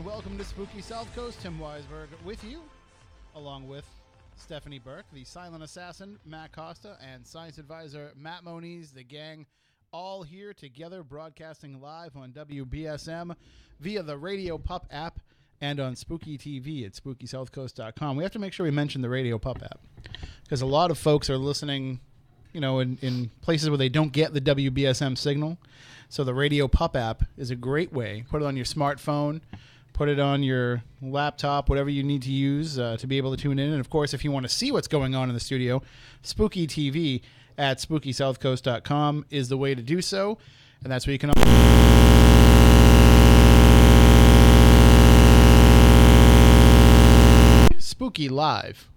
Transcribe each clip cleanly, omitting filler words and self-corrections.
welcome to Spooky Southcoast. Tim Weisberg with you, along with Stephanie Burke, the silent assassin, Matt Costa, and science advisor, Matt Moniz, the gang, all here together broadcasting live on WBSM via the Radio Pup app and on Spooky TV at SpookySouthcoast.com. We have to make sure we mention the Radio Pup app because a lot of folks are listening, you know, in places where they don't get the WBSM signal. So the Radio Pup app is a great way. Put it on your smartphone, put it on your laptop, whatever you need to use to be able to tune in. And, of course, if you want to see what's going on in the studio, Spooky TV at SpookySouthcoast.com is the way to do so. And that's where you can... Spooky Live.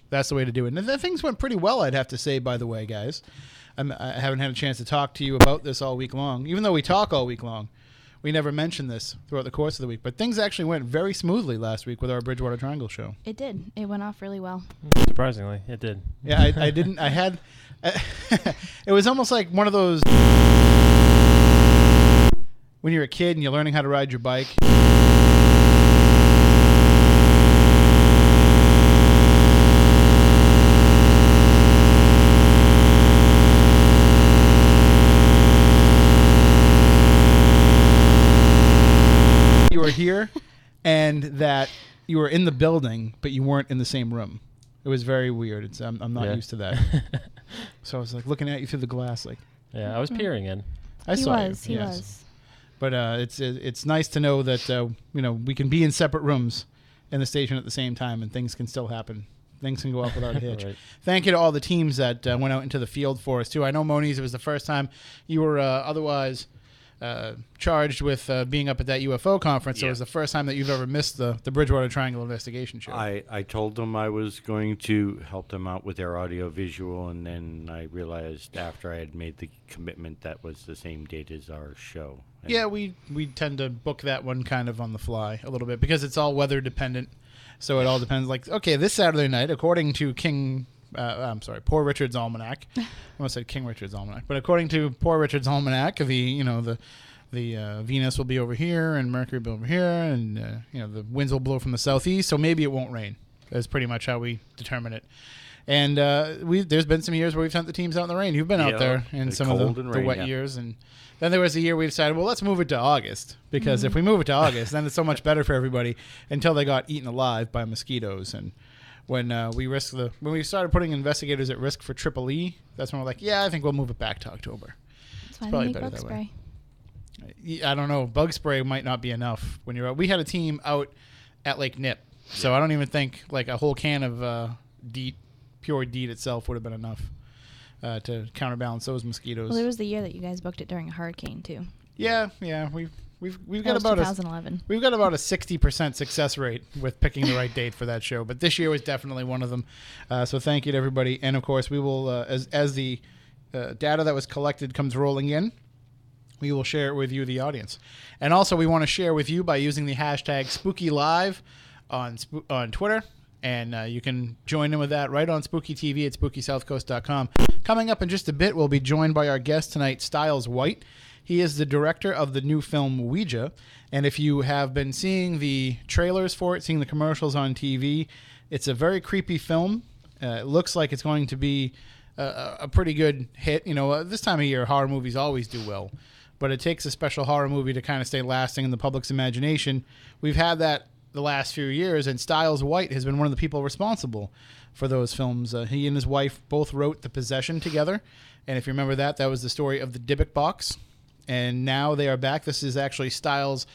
That's the way to do it. And things went pretty well, I'd have to say, by the way, guys. I haven't had a chance to talk to you about this all week long. Even though we talk all week long, we never mentioned this throughout the course of the week. But things actually went very smoothly last week with our Bridgewater Triangle show. It did. It went off really well. Surprisingly, it did. Yeah, I didn't. I had... it was almost like one of those... when you're a kid and you're learning how to ride your bike... you were here and that you were in the building but you weren't in the same room. It was very weird. I'm not used to that. So I was like looking at you through the glass like, yeah, I was peering in. I saw you. He was. But it's nice to know that you know, we can be in separate rooms in the station at the same time and things can still happen. Things can go off without a hitch. Right. Thank you to all the teams that went out into the field for us too. I know, Moniz, it was the first time you were otherwise charged with being up at that UFO conference. So it was the first time that you've ever missed the Bridgewater Triangle investigation show. I told them I was going to help them out with their audio visual, and then I realized after I had made the commitment that was the same date as our show. And yeah, we tend to book that one kind of on the fly a little bit because it's all weather dependent. So it all depends. Like, okay, this Saturday night, according to Poor Richard's Almanac. I almost said King Richard's Almanac, but according to Poor Richard's Almanac, the Venus will be over here and Mercury will be over here, and the winds will blow from the southeast, so maybe it won't rain. That's pretty much how we determine it. And there's been some years where we've sent the teams out in the rain. You've been out there in some of the wet years, and then there was a year we decided, well, let's move it to August because if we move it to August, then it's so much better for everybody until they got eaten alive by mosquitoes. And when we started putting investigators at risk for Triple E, that's when we're like, yeah, I think we'll move it back to October. That's why they make bug spray. I don't know. Bug spray might not be enough when you're out. We had a team out at Lake Nip, so I don't even think like a whole can of DEET, pure DEET itself would have been enough to counterbalance those mosquitoes. Well, it was the year that you guys booked it during a hurricane too. Yeah. We've got about 2011. We've got about a 60% success rate with picking the right date for that show, but this year was definitely one of them. So thank you to everybody, and of course we will as the data that was collected comes rolling in, we will share it with you, the audience. And also we want to share with you by using the hashtag SpookyLive on Twitter. And you can join in with that right on Spooky TV at SpookySouthcoast.com. Coming up in just a bit, we'll be joined by our guest tonight, Stiles White. He is the director of the new film Ouija. And if you have been seeing the trailers for it, seeing the commercials on TV, it's a very creepy film. It looks like it's going to be a pretty good hit. You know, this time of year, horror movies always do well. But it takes a special horror movie to kind of stay lasting in the public's imagination. We've had that the last few years, and Stiles White has been one of the people responsible for those films. He and his wife both wrote The Possession together, and if you remember that was the story of the Dybbuk box, and now they are back. This is actually Stiles'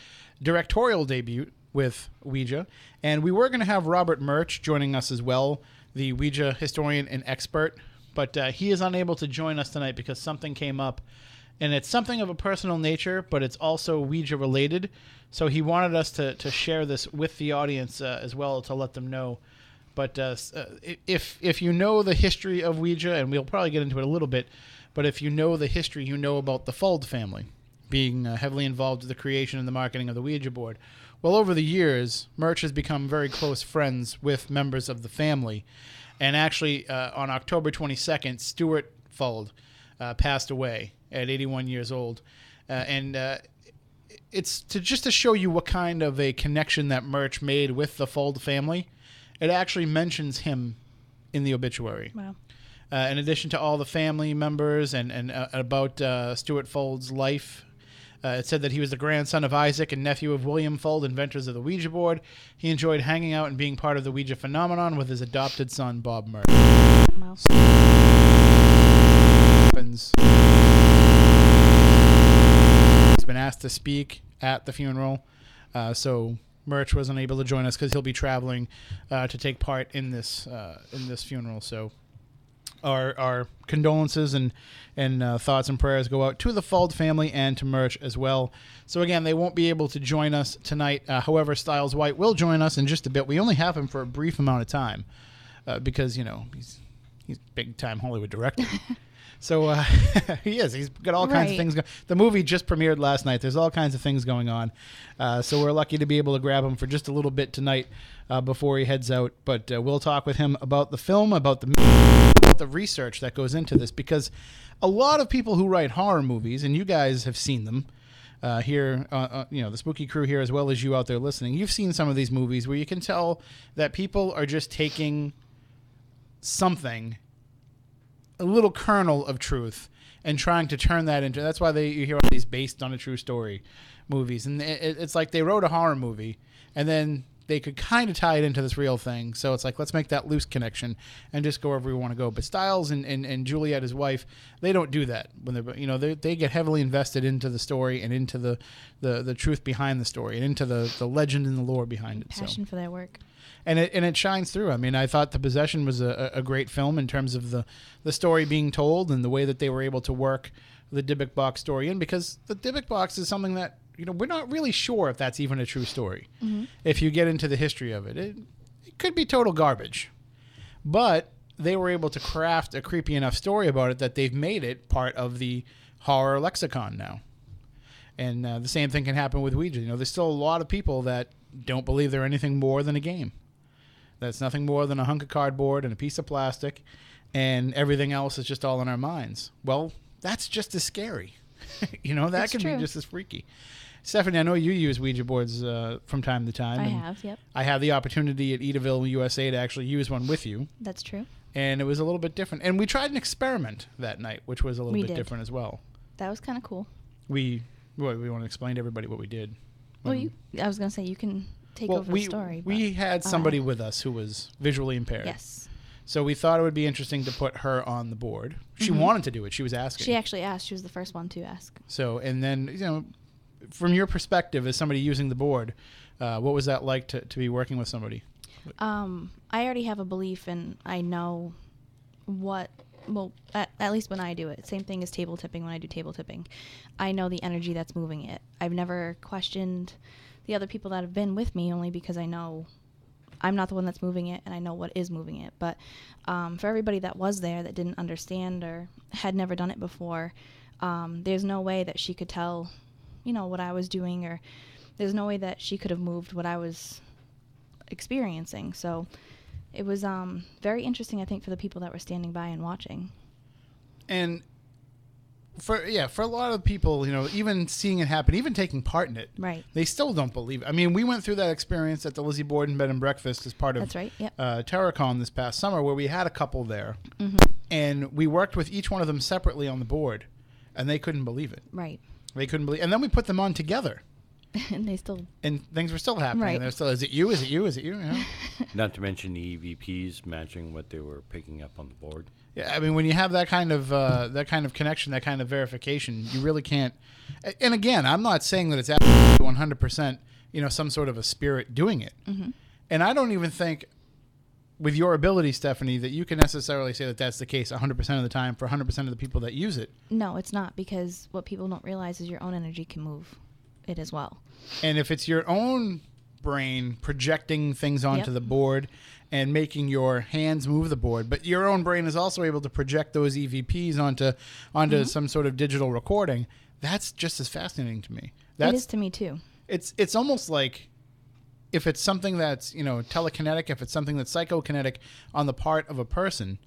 directorial debut with Ouija, and we were going to have Robert Murch joining us as well, the Ouija historian and expert, but he is unable to join us tonight because something came up, and it's something of a personal nature, but it's also Ouija related. So he wanted us to share this with the audience as well to let them know. But if you know the history of Ouija, and we'll probably get into it a little bit, but if you know the history, you know about the Fuld family being heavily involved with the creation and the marketing of the Ouija board. Well, over the years, Murch has become very close friends with members of the family. And actually, on October 22nd, Stuart Fuld passed away at 81 years old. And it's just to show you what kind of a connection that Murch made with the Fold family. It actually mentions him in the obituary. Wow. In addition to all the family members and about Stuart Fold's life, it said that he was the grandson of Isaac and nephew of William Fold, inventors of the Ouija board. He enjoyed hanging out and being part of the Ouija phenomenon with his adopted son, Bob Murch. Wow. He's been asked to speak at the funeral, so Murch wasn't able to join us because he'll be traveling to take part in this funeral. So our condolences and thoughts and prayers go out to the Fold family and to Murch as well. So again, they won't be able to join us tonight. However, Stiles White will join us in just a bit. We only have him for a brief amount of time because he's a big time Hollywood director. So he is. He's got all kinds of things going. The movie just premiered last night. There's all kinds of things going on. So we're lucky to be able to grab him for just a little bit tonight before he heads out. But we'll talk with him about the film, about the research that goes into this, because a lot of people who write horror movies, and you guys have seen them here, the Spooky Crew here, as well as you out there listening, you've seen some of these movies where you can tell that people are just taking something, a little kernel of truth, and trying to turn that into. That's why you hear all these based on a true story movies, and it's like they wrote a horror movie, and then they could kind of tie it into this real thing. So it's like, let's make that loose connection and just go wherever we want to go. But Stiles and Juliet, his wife, they don't do that. When they get heavily invested into the story and into the truth behind the story and into the legend and the lore behind it. Passion for their work. And it shines through. I mean, I thought The Possession was a great film in terms of the story being told and the way that they were able to work the Dybbuk box story in, because the Dybbuk box is something that, we're not really sure if that's even a true story. Mm-hmm. If you get into the history of it, it could be total garbage. But they were able to craft a creepy enough story about it that they've made it part of the horror lexicon now. And the same thing can happen with Ouija. There's still a lot of people that don't believe they're anything more than a game. That's nothing more than a hunk of cardboard and a piece of plastic, and everything else is just all in our minds. Well, that's just as scary. That can be just as freaky. Stephanie, I know you use Ouija boards from time to time. I have, yep. I had the opportunity at Edaville, USA to actually use one with you. That's true. And it was a little bit different. And we tried an experiment that night, which was a little bit different as well. That was kind of cool. We want to explain to everybody what we did. Well, I was going to say, you can take over the story. We had somebody with us who was visually impaired. Yes. So we thought it would be interesting to put her on the board. She wanted to do it. She was asking. She actually asked. She was the first one to ask. So, and then, from your perspective as somebody using the board, what was that like to be working with somebody? I already have a belief, and I know at least when I do it, same thing as table tipping. When I do table tipping, I know the energy that's moving it. I've never questioned the other people that have been with me, only because I know I'm not the one that's moving it, and I know what is moving it. But for everybody that was there that didn't understand or had never done it before, there's no way that she could tell, what I was doing, or there's no way that she could have moved what I was experiencing. So it was very interesting, I think, for the people that were standing by and watching. And for a lot of people, even seeing it happen, even taking part in it, right, they still don't believe it. I mean, we went through that experience at the Lizzie Borden Bed and Breakfast as part of That's right, yep. TerraCon this past summer, where we had a couple there, and we worked with each one of them separately on the board, and they couldn't believe it. Right. They couldn't believe, and then we put them on together. And things were still happening. Right. And they're still, is it you? Is it you? Is it you? Not to mention the EVPs matching what they were picking up on the board. Yeah, I mean, when you have that kind of connection, that kind of verification, you really can't. And again, I'm not saying that it's absolutely 100%, some sort of a spirit doing it. Mm-hmm. And I don't even think, with your ability, Stephanie, that you can necessarily say that that's the case 100% of the time for 100% of the people that use it. No, it's not, because what people don't realize is your own energy can move it as well. And if it's your own brain projecting things onto the board and making your hands move the board, but your own brain is also able to project those EVPs onto some sort of digital recording, that's just as fascinating to me. It is to me too. It's almost like, if it's something that's telekinetic, if it's something that's psychokinetic on the part of a person,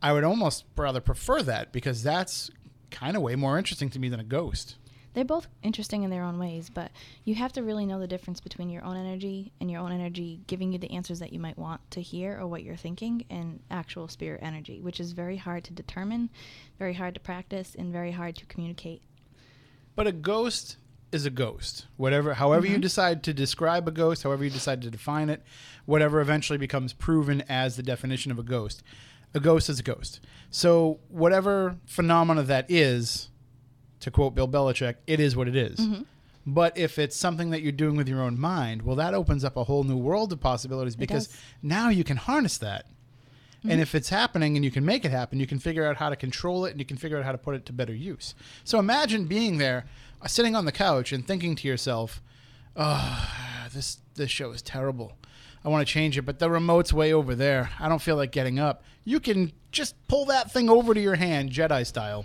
I would almost rather prefer that, because that's kind of way more interesting to me than a ghost. They're both interesting in their own ways, but you have to really know the difference between your own energy and your own energy giving you the answers that you might want to hear or what you're thinking, and actual spirit energy, which is very hard to determine, very hard to practice, and very hard to communicate. But a ghost is a ghost. However you decide to describe a ghost, however you decide to define it, whatever eventually becomes proven as the definition of a ghost is a ghost. So whatever phenomena that is, to quote Bill Belichick, it is what it is. But if it's something that you're doing with your own mind, well, that opens up a whole new world of possibilities, because now you can harness that. And if it's happening and you can make it happen, you can figure out how to control it, and you can figure out how to put it to better use. So imagine being there, sitting on the couch and thinking to yourself, oh, this show is terrible. I want to change it, but the remote's way over there. I don't feel like getting up. You can just pull that thing over to your hand, Jedi style,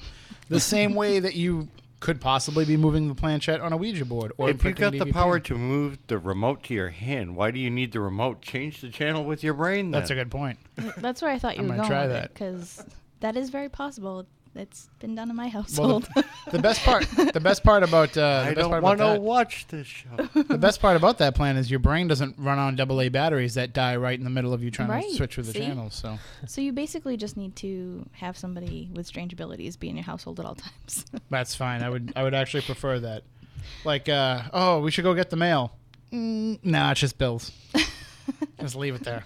the same way that you could possibly be moving the planchette on a Ouija board. Or if you got the power to move the remote to your hand, why do you need the remote? Change the channel with your brain then. That's a good point. That's where I thought you I'm were gonna going try with that. it, because that is very possible. It's been done in my household. Well, the best part about I don't want to watch this show. the best part about that plan is your brain doesn't run on AA batteries that die right in the middle of you trying to switch through the channels. So you basically just need to have somebody with strange abilities be in your household at all times. that's fine. I would actually prefer that. Like, oh, we should go get the mail. Nah, it's just bills. Just leave it there.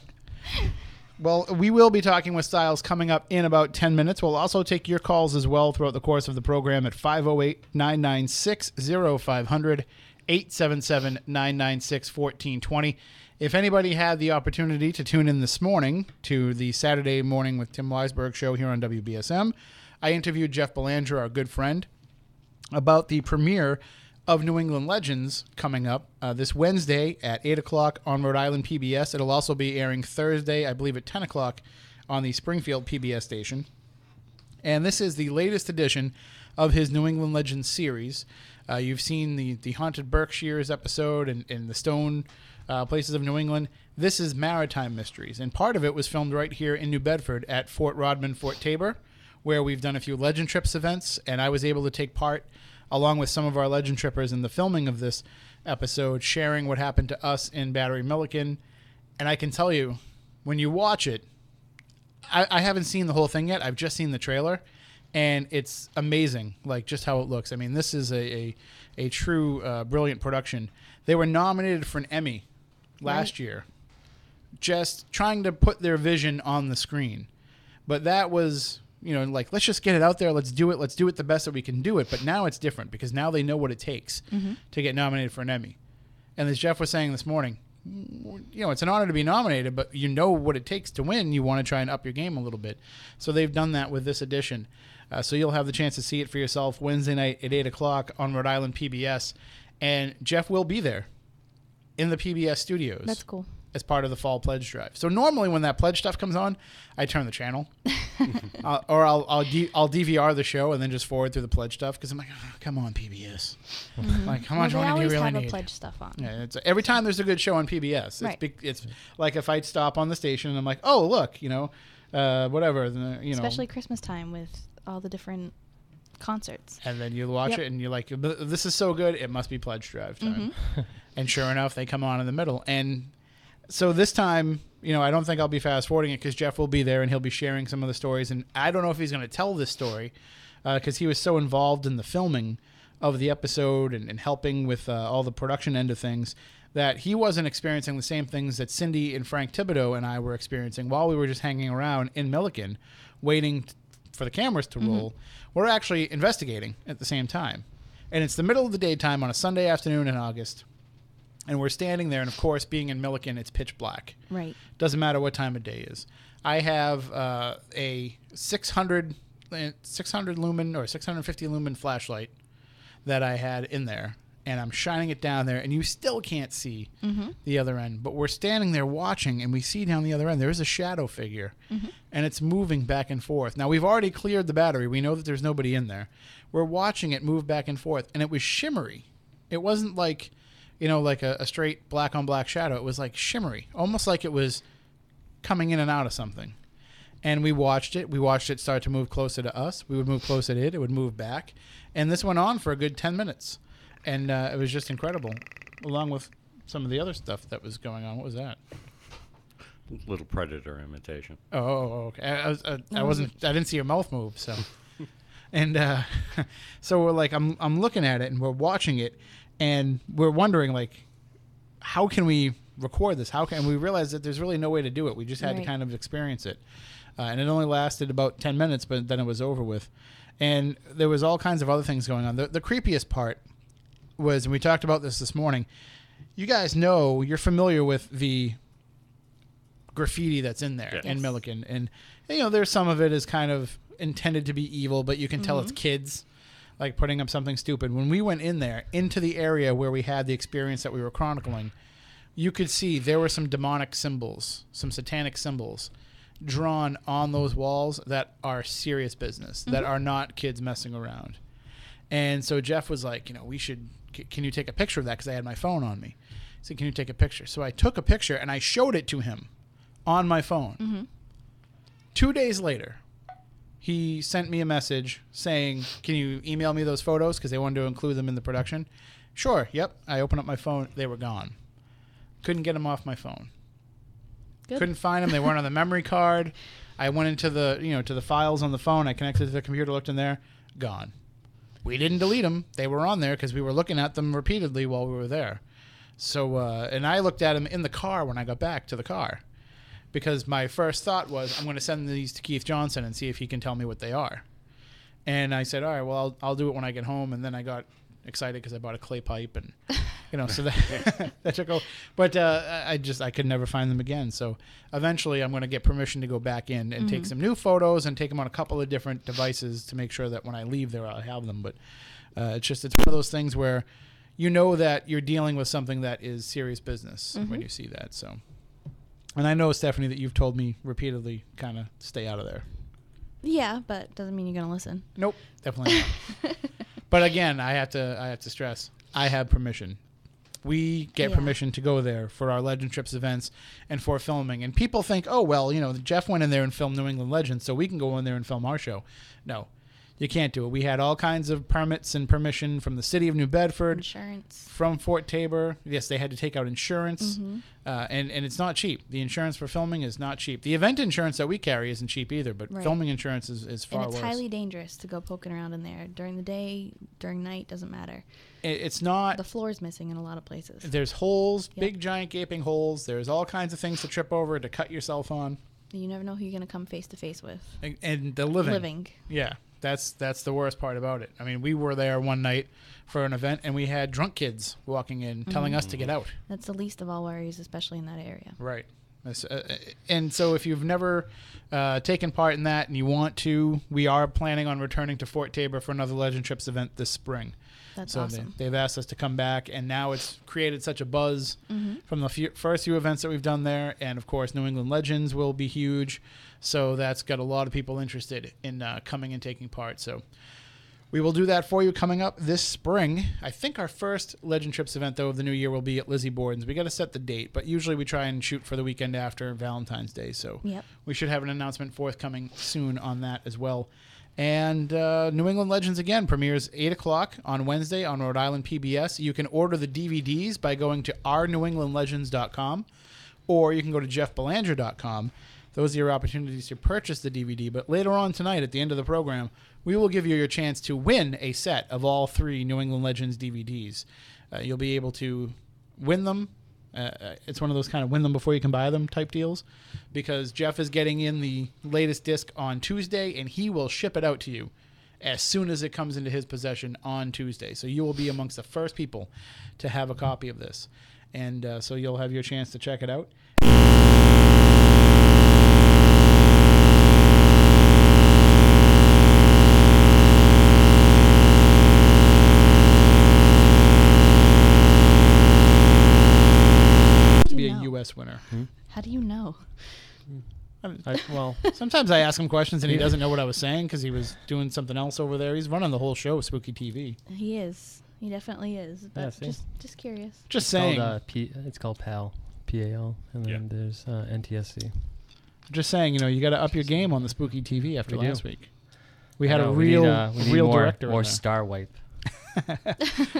Well, we will be talking with Stiles coming up in about 10 minutes. We'll also take your calls as well throughout the course of the program at 508-996-0500, 877-996-1420. If anybody had the opportunity to tune in this morning to the Saturday Morning with Tim Weisberg show here on WBSM, I interviewed Jeff Belanger, our good friend, about the premiere of New England Legends coming up this Wednesday at 8 o'clock on Rhode Island PBS. It'll also be airing Thursday, I believe, at 10 o'clock on the Springfield PBS station. And this is the latest edition of his New England Legends series. You've seen the Haunted Berkshires episode and the Stone Places of New England. This is Maritime Mysteries, and part of it was filmed right here in New Bedford at Fort Rodman, Fort Tabor, where we've done a few Legend Trips events, and I was able to take part along with some of our Legend Trippers in the filming of this episode, sharing what happened to us in Battery Milliken. And I can tell you, when you watch it, I haven't seen the whole thing yet. I've just seen the trailer, and it's amazing, like just how it looks. I mean, this is a true brilliant production. They were nominated for an Emmy last year, just trying to put their vision on the screen. But that was, like, let's just get it out there. Let's do it. Let's do it the best that we can do it. But now it's different, because now they know what it takes to get nominated for an Emmy. And as Jeff was saying this morning, it's an honor to be nominated, but you know what it takes to win. You want to try and up your game a little bit. So they've done that with this edition. So you'll have the chance to see it for yourself Wednesday night at 8 o'clock on Rhode Island PBS. And Jeff will be there in the PBS studios. That's cool. As part of the fall pledge drive. So normally when that pledge stuff comes on, I turn the channel, or I'll DVR the show and then just forward through the pledge stuff, because I'm like, oh, come on, PBS. Like, how much money do you really have need? a pledge stuff on. Yeah, it's every time there's a good show on PBS. Right. It's like if I'd stop on the station and I'm like, oh look, whatever, Especially Christmas time with all the different concerts. And then you watch it and you're like, this is so good, it must be pledge drive time. And sure enough, they come on in the middle. And so this time, I don't think I'll be fast forwarding it, because Jeff will be there and he'll be sharing some of the stories. And I don't know if he's going to tell this story, because he was so involved in the filming of the episode and helping with all the production end of things, that he wasn't experiencing the same things that Cindy and Frank Thibodeau and I were experiencing while we were just hanging around in Milliken waiting for the cameras to roll. We're actually investigating at the same time. And it's the middle of the daytime on a Sunday afternoon in August. And we're standing there, and of course, being in Milliken, it's pitch black. Right. Doesn't matter what time of day is. I have a 600 lumen or 650 lumen flashlight that I had in there, and I'm shining it down there, and you still can't see the other end. But we're standing there watching, and we see down the other end there is a shadow figure, and it's moving back and forth. Now, we've already cleared the battery. We know that there's nobody in there. We're watching it move back and forth, and it was shimmery. It wasn't like, like a straight black on black shadow. It was like shimmery, almost like it was coming in and out of something. And we watched it. We watched it start to move closer to us. We would move closer to it. It would move back. And this went on for a good 10 minutes. And it was just incredible, along with some of the other stuff that was going on. What was that? Little predator imitation. Oh, okay. I wasn't. I didn't see your mouth move. So, and so we're like, I'm looking at it and we're watching it, and we're wondering like, how can we record this? How can we realize that there's really no way to do it? We just had to kind of experience it, and it only lasted about 10 minutes, but then it was over with, and there was all kinds of other things going on. The creepiest part was, and we talked about this morning. You guys know, you're familiar with the graffiti that's in there in Milliken, and there's some of it is kind of intended to be evil, but you can tell it's kids like putting up something stupid. When we went in there into the area where we had the experience that we were chronicling, you could see there were some demonic symbols, some satanic symbols drawn on those walls that are serious business, that are not kids messing around. And so Jeff was like, can you take a picture of that? Because I had my phone on me. He said, can you take a picture? So I took a picture and I showed it to him on my phone. 2 days later, he sent me a message saying, can you email me those photos? Because they wanted to include them in the production. Sure. Yep. I opened up my phone. They were gone. Couldn't get them off my phone. Good. Couldn't find them. They weren't on the memory card. I went into the, to the files on the phone. I connected to the computer, looked in there. Gone. We didn't delete them. They were on there because we were looking at them repeatedly while we were there. So, and I looked at them in the car when I got back to the car, because my first thought was, I'm going to send these to Keith Johnson and see if he can tell me what they are. And I said, all right, well, I'll do it when I get home. And then I got excited because I bought a clay pipe, and so that that took over. But I could never find them again. So eventually I'm going to get permission to go back in and take some new photos and take them on a couple of different devices to make sure that when I leave there, I'll have them. But it's one of those things where that you're dealing with something that is serious business when you see that. So. And I know, Stephanie, that you've told me repeatedly, kind of stay out of there. Yeah, but doesn't mean you're gonna listen. Nope, definitely not. But again, I have to stress, I have permission. We get permission to go there for our Legend Trips events and for filming. And people think, oh well, Jeff went in there and filmed New England Legends, so we can go in there and film our show. No. You can't do it. We had all kinds of permits and permission from the city of New Bedford. Insurance. From Fort Tabor. Yes, they had to take out insurance. And it's not cheap. The insurance for filming is not cheap. The event insurance that we carry isn't cheap either, but filming insurance is far worse. And it's highly dangerous to go poking around in there. During the day, during night, doesn't matter. It's not... The floor is missing in a lot of places. There's holes, big giant gaping holes. There's all kinds of things to trip over, to cut yourself on. You never know who you're going to come face to face with. And the living. Yeah. That's the worst part about it. I mean, we were there one night for an event, and we had drunk kids walking in telling us to get out. That's the least of all worries, especially in that area. Right. And so if you've never taken part in that and you want to, we are planning on returning to Fort Taber for another Legend Trips event this spring. That's awesome. They've asked us to come back, and now it's created such a buzz from the first few events that we've done there. And, of course, New England Legends will be huge. So that's got a lot of people interested in coming and taking part. So we will do that for you coming up this spring. I think our first Legend Trips event, though, of the new year will be at Lizzie Borden's. We got to set the date, but usually we try and shoot for the weekend after Valentine's Day. So we should have an announcement forthcoming soon on that as well. And New England Legends, again, premieres 8 o'clock on Wednesday on Rhode Island PBS. You can order the DVDs by going to ournewenglandlegends.com, or you can go to jeffbelanger.com. Those are your opportunities to purchase the DVD. But later on tonight, at the end of the program, we will give you your chance to win a set of all 3 New England Legends DVDs. You'll be able to win them. It's one of those kind of win them before you can buy them type deals, because Jeff is getting in the latest disc on Tuesday, and he will ship it out to you as soon as it comes into his possession on Tuesday. So you will be amongst the first people to have a copy of this. And so you'll have your chance to check it out. U.S. winner. How do you know? Sometimes I ask him questions and he doesn't know what I was saying because he was doing something else over there. He's running the whole show, Spooky TV. He is. He definitely is. But just curious. Just saying. It's called PAL, PAL, and then there's NTSC. Just saying, you got to up your game on the spooky TV after last week. We had a we real need more, director. More in there. star wipe.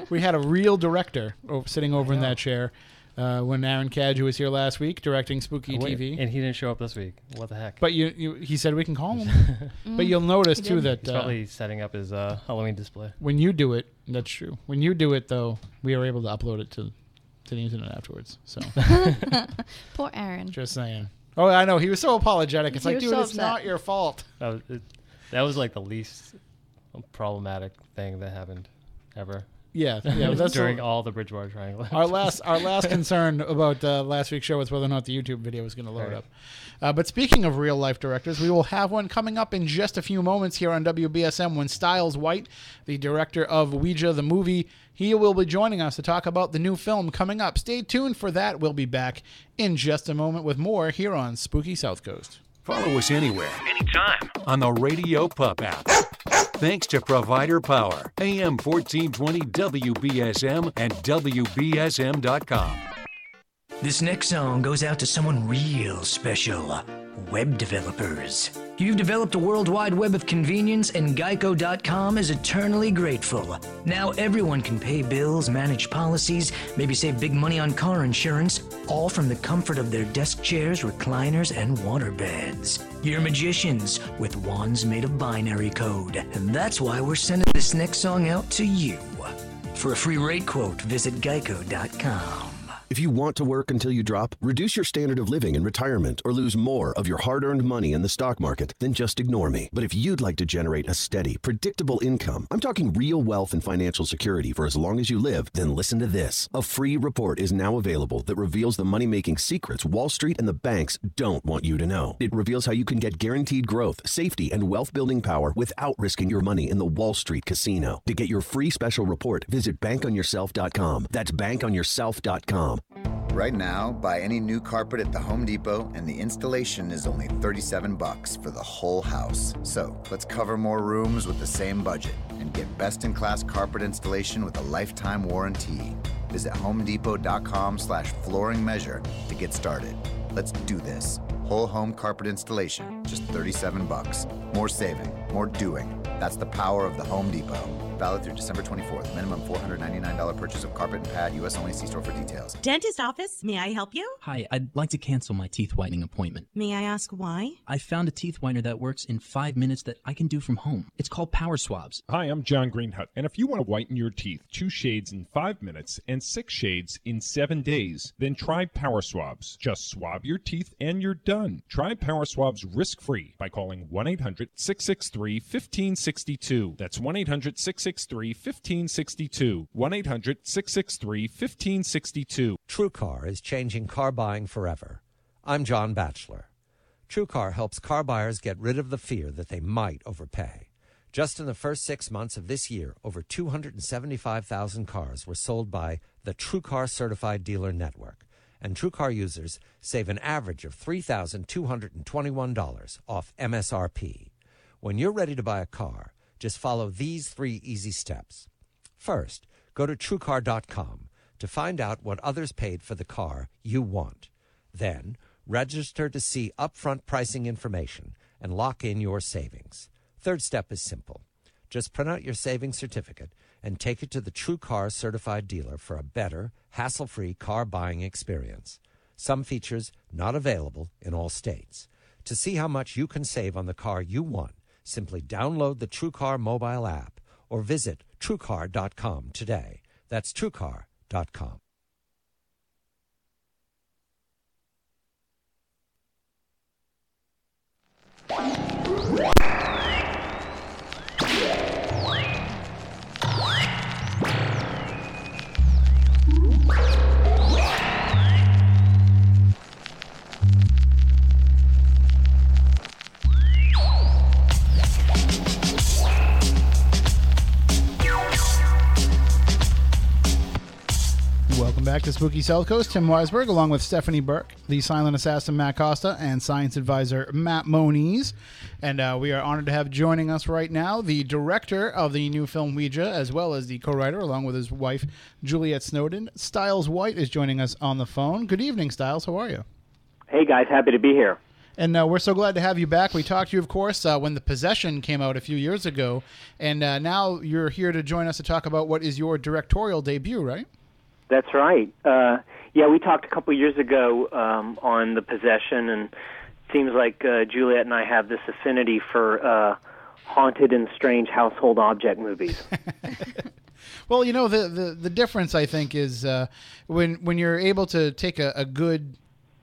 We had a real director sitting over in that chair when Aaron Cadge was here last week directing spooky TV. And he didn't show up this week. What the heck? But he said we can call him. But you'll notice, too, that... He's probably setting up his Halloween display. When you do it, that's true. When you do it, though, we are able to upload it to the internet afterwards. So Poor Aaron. Just saying. Oh, I know. He was so apologetic. It's like, dude, so it's upset. not your fault. That was like the least problematic thing that happened ever. Yeah, that's during all the Bridgewater Triangle. Our last concern about last week's show was whether or not the YouTube video was going to load up. But speaking of real life directors, we will have one coming up in just a few moments here on WBSM when Stiles White, the director of Ouija the movie, he will be joining us to talk about the new film coming up. Stay tuned for that. We'll be back in just a moment with more here on Spooky Southcoast. Follow us anywhere, anytime, on the Radio Pup app. Thanks to Provider Power, AM 1420 WBSM and WBSM.com. This next song goes out to someone real special. Web developers. You've developed a world wide web of convenience, and Geico.com is eternally grateful. Now everyone can pay bills, manage policies, maybe save big money on car insurance, all from the comfort of their desk chairs, recliners, and waterbeds. You're magicians with wands made of binary code, and that's why we're sending this next song out to you. For a free rate quote, visit Geico.com. If you want to work until you drop, reduce your standard of living in retirement, or lose more of your hard-earned money in the stock market, then just ignore me. But if you'd like to generate a steady, predictable income, I'm talking real wealth and financial security for as long as you live, then listen to this. A free report is now available that reveals the money-making secrets Wall Street and the banks don't want you to know. It reveals how you can get guaranteed growth, safety, and wealth-building power without risking your money in the Wall Street casino. To get your free special report, visit bankonyourself.com. That's bankonyourself.com. Right now, buy any new carpet at the Home Depot and the installation is only $37 for the whole house. So let's cover more rooms with the same budget and get best-in-class carpet installation with a lifetime warranty. Visit homedepot.com/flooring measure to get started. Let's do this. Whole home carpet installation, just $37. More saving, more doing. That's the power of the Home Depot. Valid through December 24th. Minimum $499 purchase of carpet and pad. U.S. only. See store for details. Dentist office, may I help you? Hi, I'd like to cancel my teeth whitening appointment. May I ask why? I found a teeth whitener that works in 5 minutes that I can do from home. It's called Power Swabs. Hi, I'm John Greenhut, and if you want to whiten your teeth 2 shades in 5 minutes and 6 shades in 7 days, then try Power Swabs. Just swab your teeth and you're done. Try Power Swabs risk-free by calling 1-800-663-1562. That's 1-800-663-1562. 1-800-663-1562. TrueCar is changing car buying forever. I'm John Batchelor. TrueCar helps car buyers get rid of the fear that they might overpay. Just in the first 6 months of this year, over 275,000 cars were sold by the TrueCar Certified Dealer Network, and TrueCar users save an average of $3,221 off MSRP. When you're ready to buy a car, just follow these 3 easy steps. First, go to TrueCar.com to find out what others paid for the car you want. Then, register to see upfront pricing information and lock in your savings. Third step is simple. Just print out your savings certificate and take it to the TrueCar certified dealer for a better, hassle-free car buying experience. Some features not available in all states. To see how much you can save on the car you want, simply download the TrueCar mobile app or visit TrueCar.com today. That's TrueCar.com. Welcome back to Spooky Southcoast. Tim Weisberg, along with Stephanie Burke, the silent assassin Matt Costa, and science advisor Matt Moniz. And we are honored to have joining us right now the director of the new film Ouija, as well as the co-writer, along with his wife Juliet Snowden. Stiles White is joining us on the phone. Good evening, Stiles. How are you? Hey, guys. Happy to be here. And we're so glad to have you back. We talked to you, of course, when The Possession came out a few years ago. And now you're here to join us to talk about what is your directorial debut, right? That's right. Yeah, we talked a couple years ago on The Possession, and it seems like Juliet and I have this affinity for haunted and strange household object movies. Well, you know, the difference, I think, is when you're able to take a good,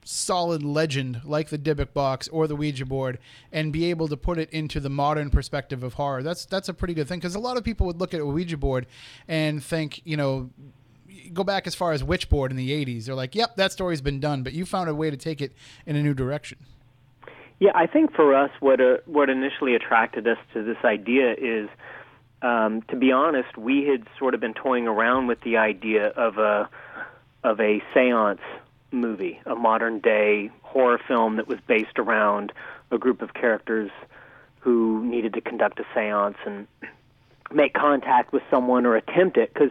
solid legend like the Dybbuk box or the Ouija board and be able to put it into the modern perspective of horror. That's a pretty good thing, because a lot of people would look at a Ouija board and think, you know, go back as far as Witchboard in the 80s. They're like, yep, that story's been done, but you found a way to take it in a new direction. Yeah, I think for us, what initially attracted us to this idea is, to be honest, we had sort of been toying around with the idea of a seance movie, a modern-day horror film that was based around a group of characters who needed to conduct a seance and make contact with someone or attempt it, because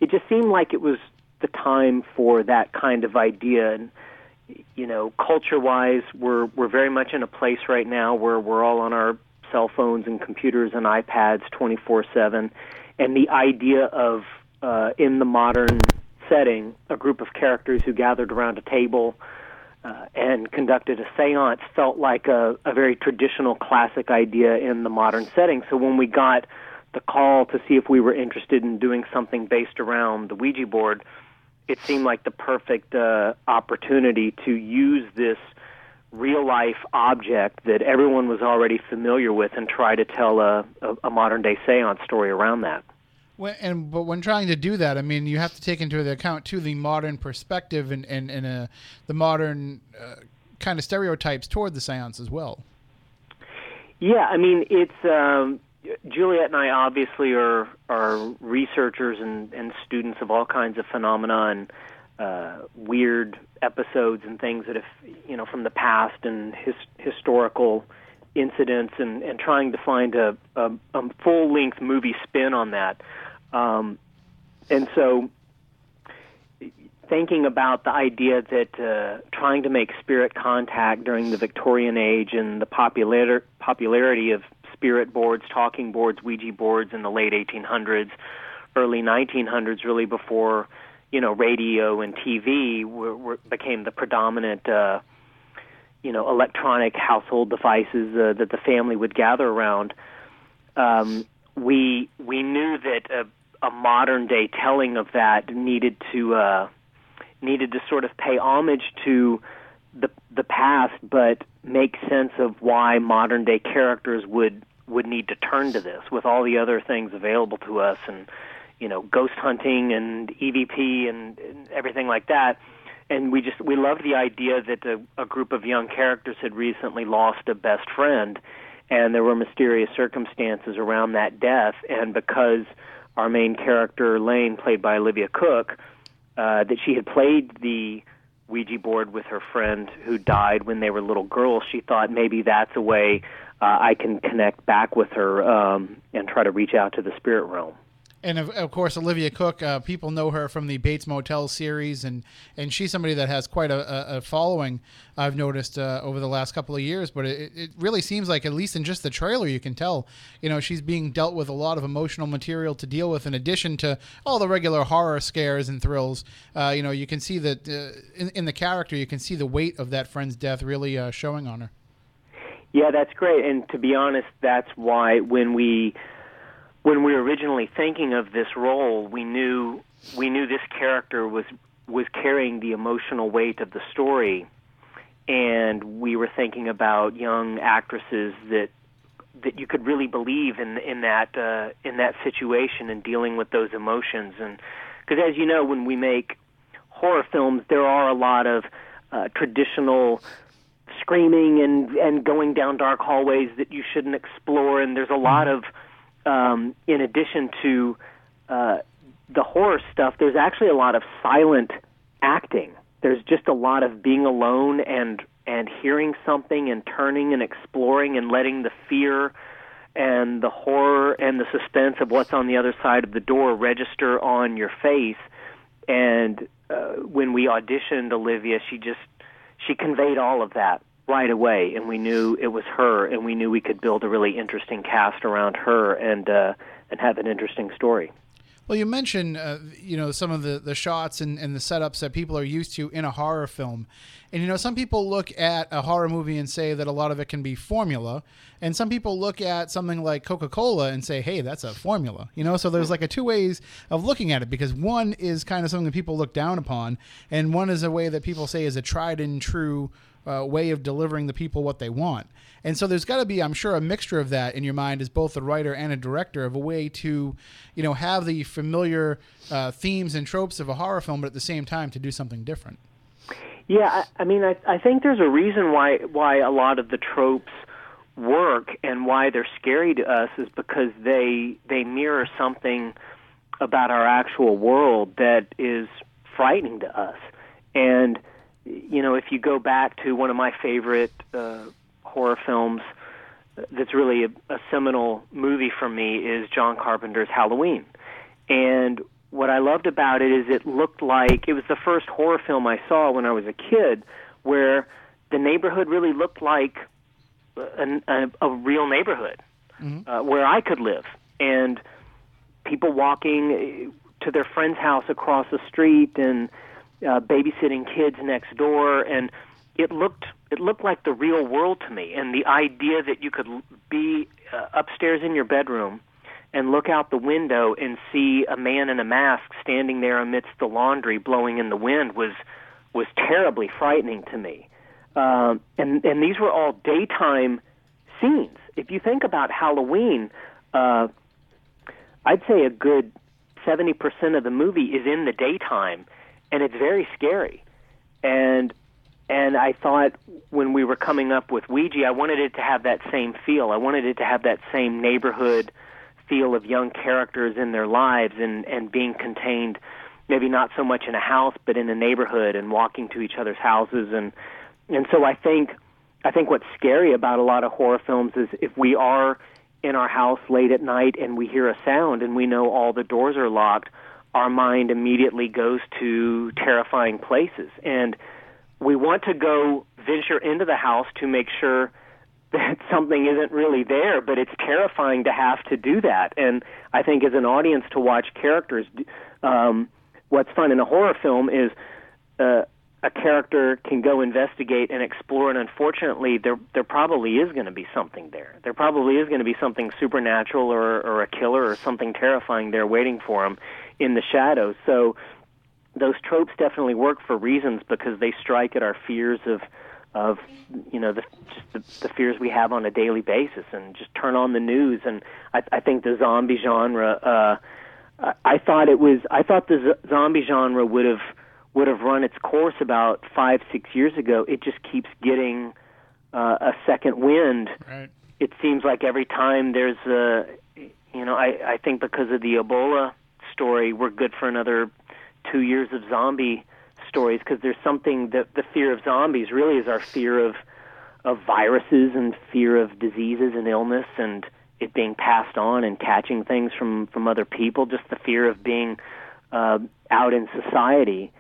it just seemed like it was the time for that kind of idea. And, you know, culture-wise, we're very much in a place right now where we're all on our cell phones and computers and iPads 24/7, and the idea of, in the modern setting, a group of characters who gathered around a table and conducted a seance felt like a very traditional, classic idea in the modern setting. So when we got the call to see if we were interested in doing something based around the Ouija board, it seemed like the perfect opportunity to use this real-life object that everyone was already familiar with and try to tell a modern-day seance story around that. But when trying to do that, I mean, you have to take into account, too, the modern perspective and the modern kind of stereotypes toward the seance as well. Yeah, I mean, it's... Juliet and I obviously are researchers and students of all kinds of phenomena and weird episodes and things that have, you know, from the past and historical incidents, and trying to find a full-length movie spin on that. And so thinking about the idea that trying to make spirit contact during the Victorian age and the popularity of spirit boards, talking boards, Ouija boards in the late 1800s, early 1900s, really before, you know, radio and TV became the predominant, you know, electronic household devices that the family would gather around. We knew that a modern day telling of that needed to sort of pay homage to the past, but make sense of why modern day characters would need to turn to this with all the other things available to us, and, you know, ghost hunting and EVP and everything like that. And we loved the idea that a group of young characters had recently lost a best friend, and there were mysterious circumstances around that death. And because our main character, Lane, played by Olivia Cooke, that she had played the Ouija board with her friend who died when they were little girls, she thought maybe that's a way I can connect back with her and try to reach out to the spirit realm. And of course, Olivia Cooke, people know her from the Bates Motel series, and she's somebody that has quite a following, I've noticed, over the last couple of years. But it really seems like, at least in just the trailer, you can tell, you know, she's being dealt with a lot of emotional material to deal with, in addition to all the regular horror scares and thrills. You know, you can see that in the character, you can see the weight of that friend's death really showing on her. Yeah, that's great. And to be honest, that's why when we were originally thinking of this role, we knew this character was carrying the emotional weight of the story, and we were thinking about young actresses that you could really believe in that situation and dealing with those emotions. And because, as you know, when we make horror films, there are a lot of traditional screaming and going down dark hallways that you shouldn't explore, and there's a lot of in addition to the horror stuff, there's actually a lot of silent acting. There's just a lot of being alone and hearing something and turning and exploring and letting the fear and the horror and the suspense of what's on the other side of the door register on your face. And when we auditioned Olivia, she conveyed all of that right away, and we knew it was her, and we knew we could build a really interesting cast around her and have an interesting story. Well, you mentioned, some of the shots and the setups that people are used to in a horror film. And, some people look at a horror movie and say that a lot of it can be formula. And some people look at something like Coca-Cola and say, hey, that's a formula. So there's like two ways of looking at it, because one is kind of something that people look down upon, and one is a way that people say is a tried and true way of delivering the people what they want. And so there's got to be, I'm sure, a mixture of that in your mind as both a writer and a director, of a way to, have the familiar themes and tropes of a horror film, but at the same time to do something different. Yeah, I think there's a reason why a lot of the tropes work and why they're scary to us is because they mirror something about our actual world that is frightening to us. And if you go back to one of my favorite horror films that's really a seminal movie for me is John Carpenter's Halloween. And what I loved about it is it looked like it was the first horror film I saw when I was a kid where the neighborhood really looked like a real neighborhood where I could live. And people walking to their friend's house across the street and babysitting kids next door, and it looked like the real world to me. And the idea that you could be upstairs in your bedroom and look out the window and see a man in a mask standing there amidst the laundry blowing in the wind was terribly frightening to me. And these were all daytime scenes. If you think about Halloween, I'd say a good 70% of the movie is in the daytime, and it's very scary. And I thought when we were coming up with Ouija, I wanted it to have that same feel. I wanted it to have that same neighborhood feel of young characters in their lives and being contained, maybe not so much in a house, but in a neighborhood and walking to each other's houses. And so I think what's scary about a lot of horror films is if we are in our house late at night and we hear a sound and we know all the doors are locked, our mind immediately goes to terrifying places. And we want to go venture into the house to make sure that something isn't really there, but it's terrifying to have to do that. And I think as an audience to watch characters, what's fun in a horror film is a character can go investigate and explore, and unfortunately there probably is going to be something there. There probably is going to be something supernatural or a killer or something terrifying there waiting for him in the shadows. So those tropes definitely work for reasons, because they strike at our fears of the fears we have on a daily basis, and just turn on the news. And I think the zombie genre, I thought the zombie genre would have run its course about 5-6 years ago. It just keeps getting a second wind. Right. It seems like every time there's I think because of the Ebola story, we're good for another 2 years of zombie stories, because there's something that the fear of zombies really is our fear of viruses and fear of diseases and illness and it being passed on and catching things from other people, just the fear of being out in society.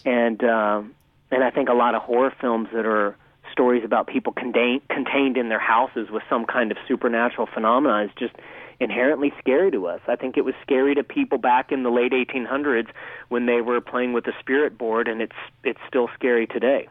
And I think a lot of horror films that are stories about people contained in their houses with some kind of supernatural phenomena is just inherently scary to us. I think it was scary to people back in the late 1800s when they were playing with the spirit board, and it's still scary today.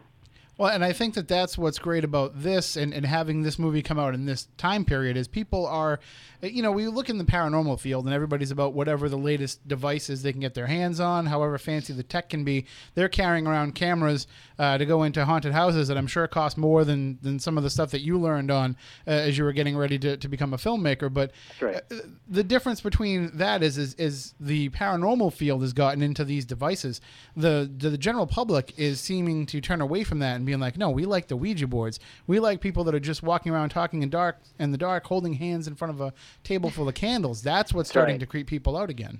Well, and I think that's what's great about this and having this movie come out in this time period is people are, we look in the paranormal field and everybody's about whatever the latest devices they can get their hands on, however fancy the tech can be. They're carrying around cameras to go into haunted houses that I'm sure cost more than some of the stuff that you learned on as you were getting ready to become a filmmaker. But right. The difference between that is the paranormal field has gotten into these devices. The general public is seeming to turn away from that and being like, no, we like the Ouija boards. We like people that are just walking around talking in the dark, holding hands in front of a table full of candles. That's what's starting to creep people out again.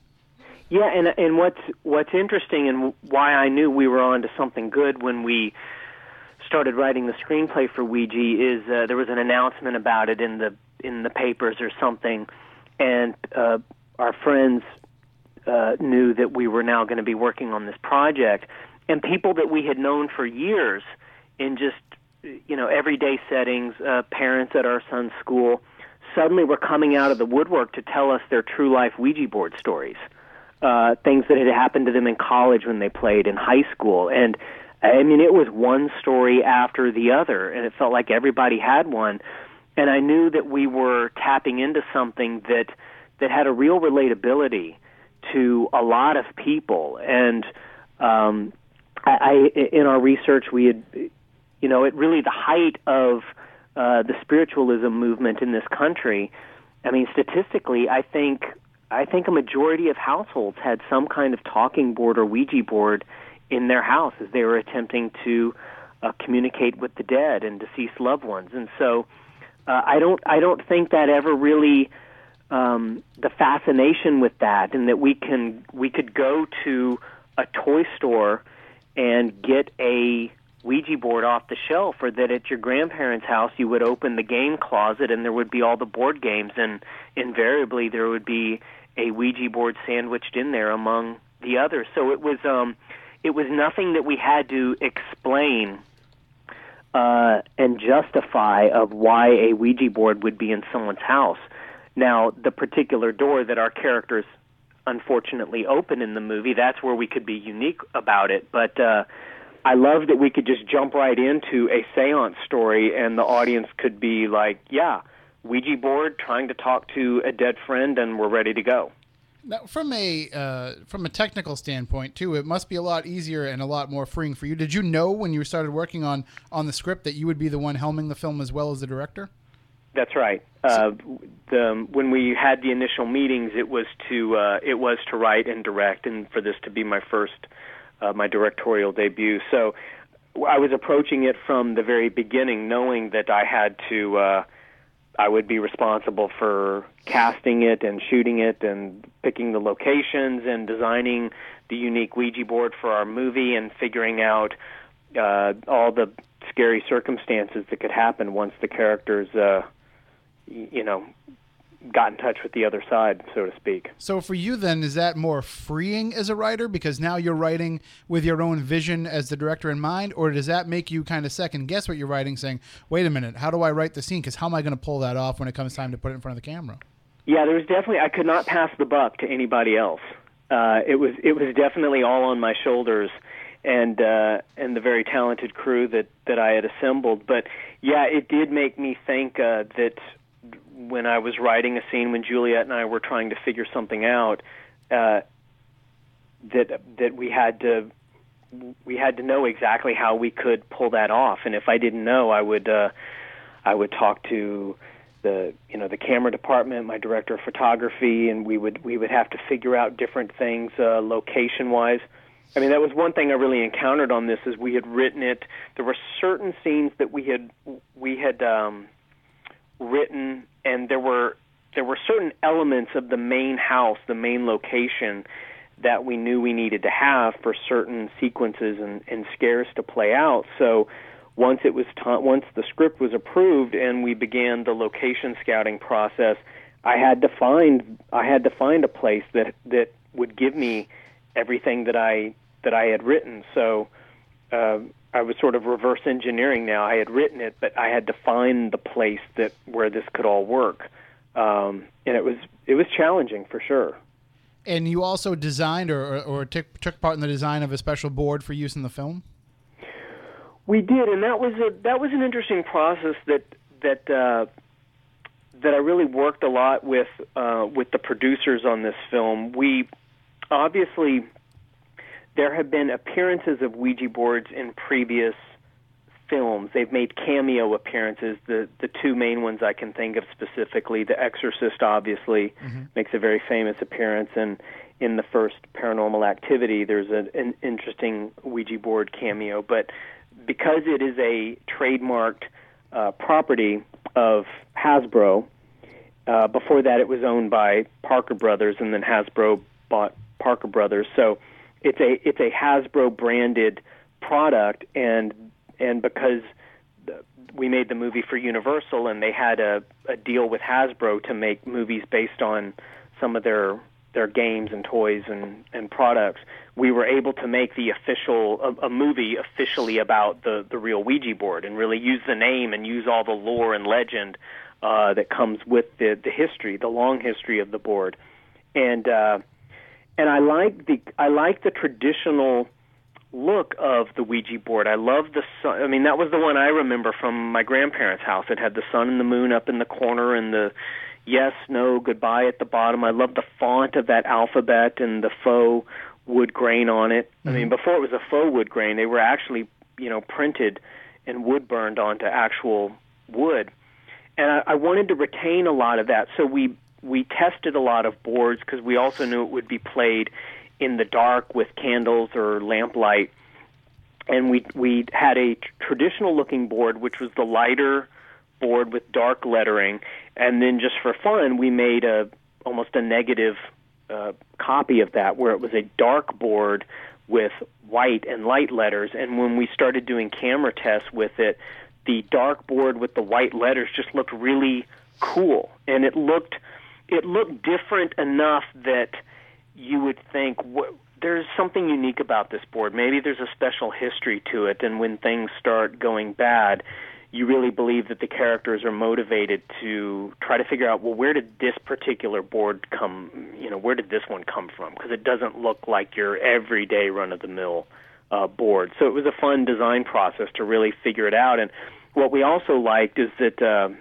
Yeah, and what's interesting and why I knew we were on to something good when we started writing the screenplay for Ouija is there was an announcement about it in the papers or something, and our friends knew that we were now going to be working on this project, and people that we had known for years in just everyday settings, parents at our son's school, suddenly were coming out of the woodwork to tell us their true life Ouija board stories, things that had happened to them in college when they played, in high school. And I mean, it was one story after the other, and it felt like everybody had one. And I knew that we were tapping into something that had a real relatability to a lot of people. And I in our research, we had, at really the height of the spiritualism movement in this country. I mean, statistically, I think a majority of households had some kind of talking board or Ouija board in their house as they were attempting to communicate with the dead and deceased loved ones. And so I don't think that ever really the fascination with that, and that we could go to a toy store and get a Ouija board off the shelf, or that at your grandparents' house you would open the game closet and there would be all the board games, and invariably there would be a Ouija board sandwiched in there among the others. So it was nothing that we had to explain and justify of why a Ouija board would be in someone's house. Now, the particular door that our characters unfortunately open in the movie, that's where we could be unique about it. But I love that we could just jump right into a seance story and the audience could be like, yeah, Ouija board, trying to talk to a dead friend, and we're ready to go. Now, from a technical standpoint, too, it must be a lot easier and a lot more freeing for you. Did you know when you started working on the script that you would be the one helming the film as well as the director? That's right. When we had the initial meetings, it was to write and direct, and for this to be my first, my directorial debut. So I was approaching it from the very beginning, knowing that I would be responsible for casting it and shooting it and picking the locations and designing the unique Ouija board for our movie and figuring out all the scary circumstances that could happen once the characters got in touch with the other side, so to speak. So for you then, is that more freeing as a writer because now you're writing with your own vision as the director in mind, or does that make you kind of second guess what you're writing, saying, wait a minute, how do I write the scene? Because how am I going to pull that off when it comes time to put it in front of the camera? Yeah, there was definitely, I could not pass the buck to anybody else. It was definitely all on my shoulders and the very talented crew that I had assembled. But yeah, it did make me think that when I was writing a scene, when Juliet and I were trying to figure something out, that we had to know exactly how we could pull that off. And if I didn't know, I would talk to the camera department, my director of photography, and we would have to figure out different things location wise. I mean, that was one thing I really encountered on this, is we had written it. There were certain scenes that we had written, and there were certain elements of the main house, the main location, that we knew we needed to have for certain sequences and scares to play out. So once the script was approved and we began the location scouting process, I had to find a place that would give me everything that I had written. So I was sort of reverse engineering now. I had written it, but I had to find the place where this could all work. And it was challenging for sure. And you also designed or took part in the design of a special board for use in the film? We did, and that was an interesting process that I really worked a lot with the producers on this film. We obviously, there have been appearances of Ouija boards in previous films. They've made cameo appearances. The two main ones I can think of specifically, The Exorcist obviously makes a very famous appearance, and in the first Paranormal Activity there's an interesting Ouija board cameo. But because it is a trademarked property of Hasbro, before that it was owned by Parker Brothers, and then Hasbro bought Parker Brothers. So it's a Hasbro branded product, and because we made the movie for Universal, and they had a deal with Hasbro to make movies based on some of their their games and toys and products, we were able to make the a movie officially about the real Ouija board and really use the name and use all the lore and legend that comes with the history, the long history of the board. And I like the traditional look of the Ouija board. I love the sun. I mean, that was the one I remember from my grandparents' house. It had the sun and the moon up in the corner and the yes, no, goodbye at the bottom. I love the font of that alphabet and the faux wood grain on it. I mean, before it was a faux wood grain, they were actually, printed and wood burned onto actual wood. And I wanted to retain a lot of that. So we tested a lot of boards because we also knew it would be played in the dark with candles or lamplight. And we had a traditional-looking board, which was the lighter board with dark lettering. And then just for fun, we made almost a negative copy of that, where it was a dark board with white and light letters. And when we started doing camera tests with it, the dark board with the white letters just looked really cool. And it looked different enough that you would think, there's something unique about this board. Maybe there's a special history to it, and when things start going bad, you really believe that the characters are motivated to try to figure out, well, where did this particular board come, where did this one come from? Because it doesn't look like your everyday run-of-the-mill board. So it was a fun design process to really figure it out. And what we also liked is that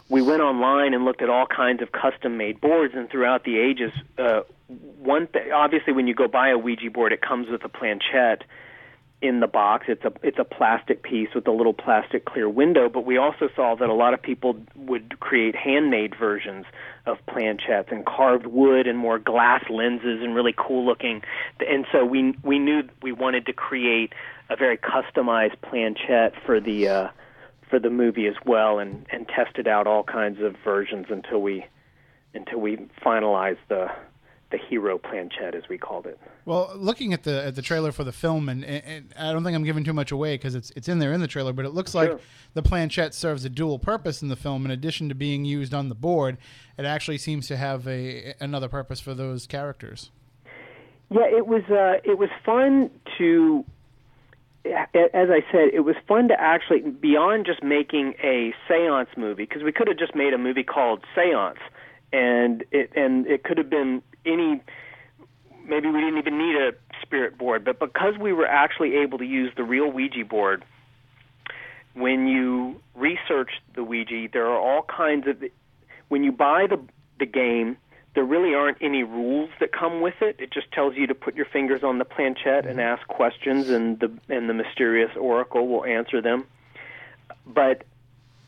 we went online and looked at all kinds of custom-made boards, and throughout the ages, obviously when you go buy a Ouija board, it comes with a planchette in the box. It's a plastic piece with a little plastic clear window, but we also saw that a lot of people would create handmade versions of planchettes and carved wood and more glass lenses and really cool looking. And so we knew we wanted to create a very customized planchette for the movie as well, and tested out all kinds of versions until we finalized the hero planchette, as we called it. Well, looking at the trailer for the film, and I don't think I'm giving too much away because it's in there in the trailer, but it looks like the planchette serves a dual purpose in the film. In addition to being used on the board, it actually seems to have another purpose for those characters. Yeah, it was fun to, as I said, it was fun to actually, beyond just making a seance movie, because we could have just made a movie called Seance, and it could have been maybe we didn't even need a spirit board, but because we were actually able to use the real Ouija board, when you research the Ouija, there are all kinds of, when you buy the game, there really aren't any rules that come with it. It just tells you to put your fingers on the planchette and ask questions, and the mysterious oracle will answer them. But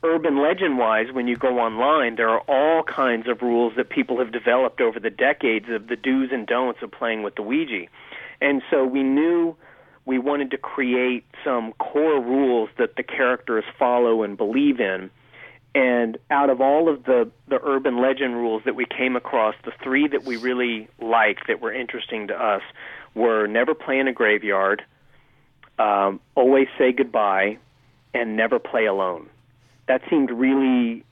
urban legend-wise, when you go online, there are all kinds of rules that people have developed over the decades of the do's and don'ts of playing with the Ouija. And so we knew we wanted to create some core rules that the characters follow and believe in. And out of all of the urban legend rules that we came across, the three that we really liked that were interesting to us were never play in a graveyard, always say goodbye, and never play alone. That seemed really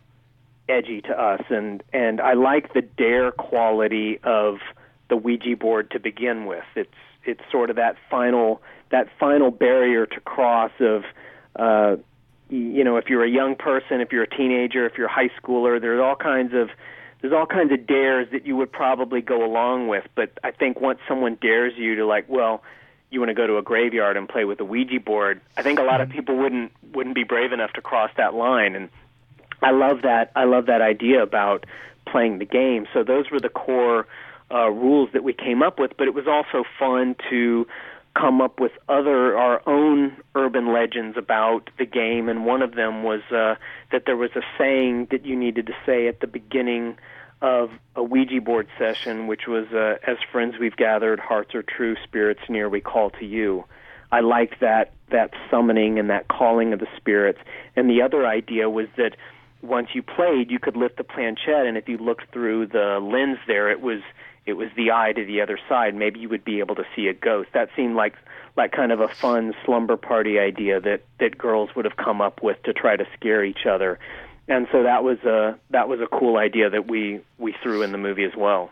edgy to us, and I like the dare quality of the Ouija board to begin with. It's sort of that final barrier to cross of, if you're a young person, if you're a teenager, if you're a high schooler, there's all kinds of dares that you would probably go along with. But I think once someone dares you to, like, well, you want to go to a graveyard and play with a Ouija board, I think a lot of people wouldn't be brave enough to cross that line. And I love that idea about playing the game. So those were the core rules that we came up with, but it was also fun to come up with our own urban legends about the game, and one of them was that there was a saying that you needed to say at the beginning of a Ouija board session, which was, as friends we've gathered, hearts are true, spirits near, we call to you. I liked that summoning and that calling of the spirits. And the other idea was that once you played, you could lift the planchette, and if you looked through the lens there, it was the eye to the other side. Maybe you would be able to see a ghost. That seemed like kind of a fun slumber party idea that girls would have come up with to try to scare each other. And so that was a cool idea that we threw in the movie as well.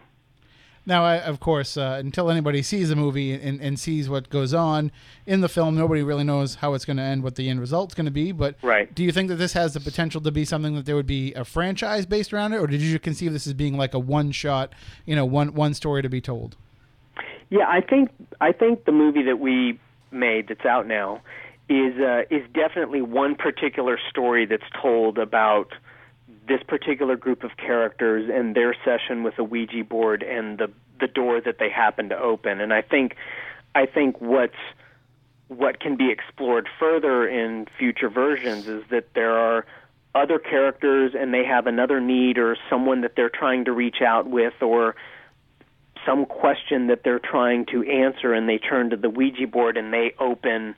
Now, of course, until anybody sees the movie and sees what goes on in the film, nobody really knows how it's going to end, what the end result's going to be. But do you think that this has the potential to be something that there would be a franchise based around it, or did you conceive this as being like a one-shot, one story to be told? Yeah, I think the movie that we made that's out now is definitely one particular story that's told about this particular group of characters and their session with a Ouija board and the door that they happen to open. And I think what can be explored further in future versions is that there are other characters and they have another need or someone that they're trying to reach out with or some question that they're trying to answer, and they turn to the Ouija board and they open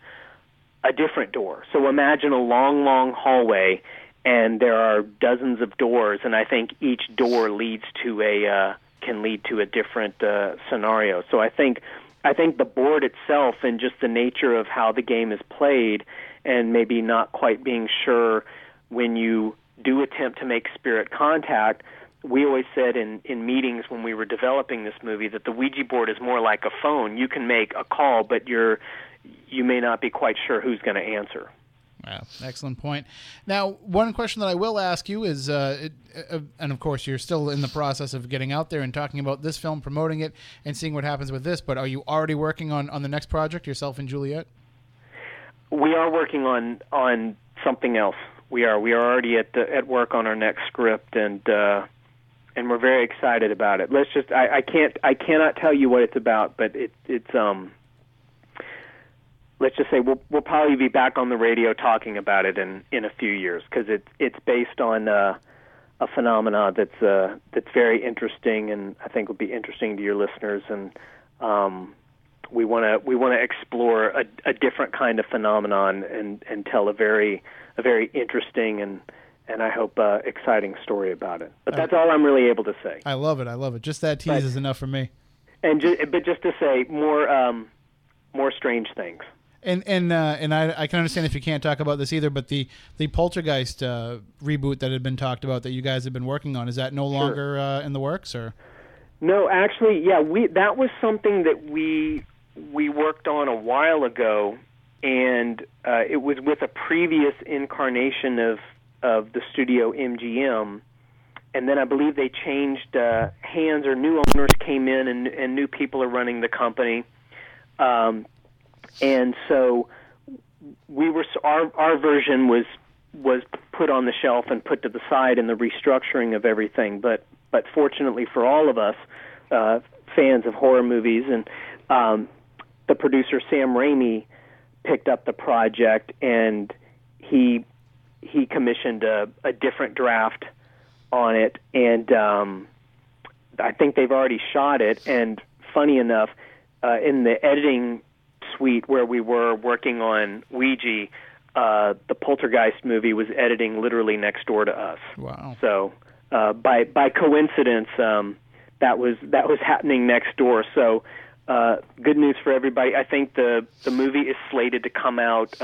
a different door. So imagine a long, long hallway, and there are dozens of doors, and I think each door can lead to a different scenario. So I think the board itself and just the nature of how the game is played, and maybe not quite being sure when you do attempt to make spirit contact. We always said in meetings when we were developing this movie that the Ouija board is more like a phone. You can make a call, but you may not be quite sure who's going to answer. Wow, excellent point. Now, one question that I will ask you is, and of course you're still in the process of getting out there and talking about this film, promoting it, and seeing what happens with this, but are you already working on the next project, yourself and Juliet? We are working on something else. We are already at work on our next script, and we're very excited about it. I cannot tell you what it's about, but it's let's just say we'll probably be back on the radio talking about it in a few years, because it's based on a phenomena that's very interesting, and I think will be interesting to your listeners. And we want to explore a different kind of phenomenon and tell a very interesting and I hope exciting story about it. But that's all I'm really able to say. I love it. Just that tease is enough for me. But just to say more strange things. And I can understand if you can't talk about this either, but the Poltergeist reboot that had been talked about that you guys have been working on, is that no longer in the works, or? No, actually, yeah, that was something that we worked on a while ago, and it was with a previous incarnation of the studio MGM, and then I believe they changed hands, or new owners came in and new people are running the company. And so our version was put on the shelf and put to the side in the restructuring of everything. But fortunately for all of us, fans of horror movies, and the producer Sam Raimi picked up the project, and he commissioned a different draft on it, and I think they've already shot it. And funny enough, in the editing suite where we were working on Ouija, the Poltergeist movie was editing literally next door to us. Wow! So by coincidence, that was happening next door. So good news for everybody. I think the movie is slated to come out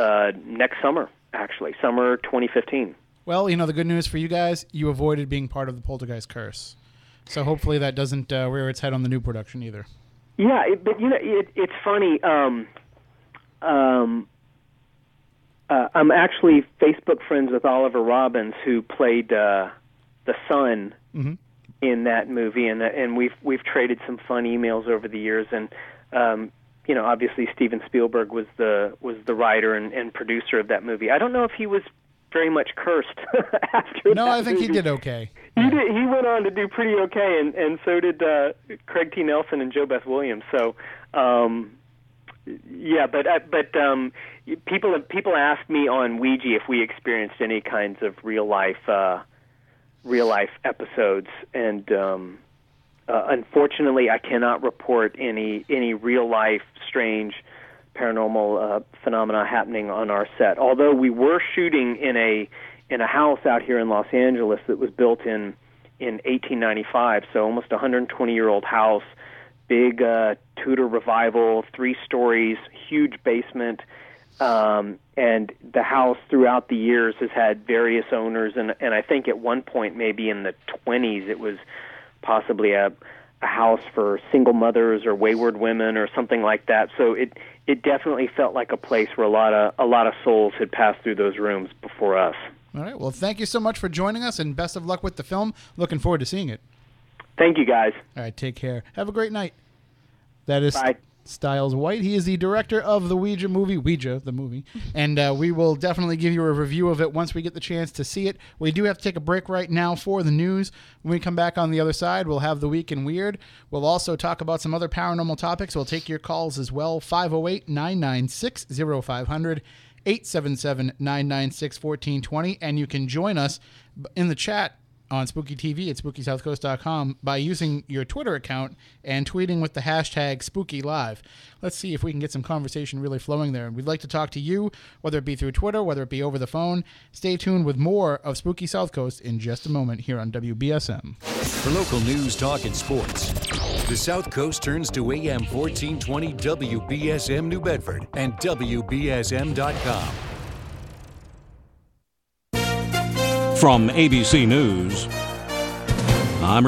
next summer. Actually, summer 2015. Well, the good news for you guys, you avoided being part of the Poltergeist curse. So hopefully that doesn't rear its head on the new production either. Yeah, but it's funny. I'm actually Facebook friends with Oliver Robbins, who played the son in that movie, and we've traded some fun emails over the years. And obviously Steven Spielberg was the writer and producer of that movie. I don't know if he was very much cursed after. No, that I think movie. he did okay. He went on to do pretty okay, and so did Craig T. Nelson and Joe Beth Williams. So, people ask me on Ouija if we experienced any kinds of real life episodes, and unfortunately, I cannot report any real life strange paranormal phenomena happening on our set. Although we were shooting in a house out here in Los Angeles that was built in 1895, so almost a 120-year-old house, big Tudor revival, 3 stories, huge basement, and the house throughout the years has had various owners, and I think at one point, maybe in the 20s, it was possibly a a house for single mothers or wayward women or something like that. So it definitely felt like a place where a lot of souls had passed through those rooms before us. All right. Well, thank you so much for joining us, and best of luck with the film. Looking forward to seeing it. Thank you, guys. All right. Take care. Have a great night. That is Bye. Stiles White. He is the director of the Ouija, the movie. And we will definitely give you a review of it once we get the chance to see it. We do have to take a break right now for the news. When we come back on the other side, we'll have the Week in Weird. We'll also talk about some other paranormal topics. We'll take your calls as well. 508-996-0500. 877-996-1420, and you can join us in the chat on Spooky TV at SpookySouthcoast.com by using your Twitter account and tweeting with the hashtag SpookyLive. Let's see if we can get some conversation really flowing there. And we'd like to talk to you, whether it be through Twitter, whether it be over the phone. Stay tuned with more of Spooky South Coast in just a moment here on WBSM. For local news, talk, and sports, the South Coast turns to AM 1420 WBSM New Bedford and WBSM.com. From ABC News, I'm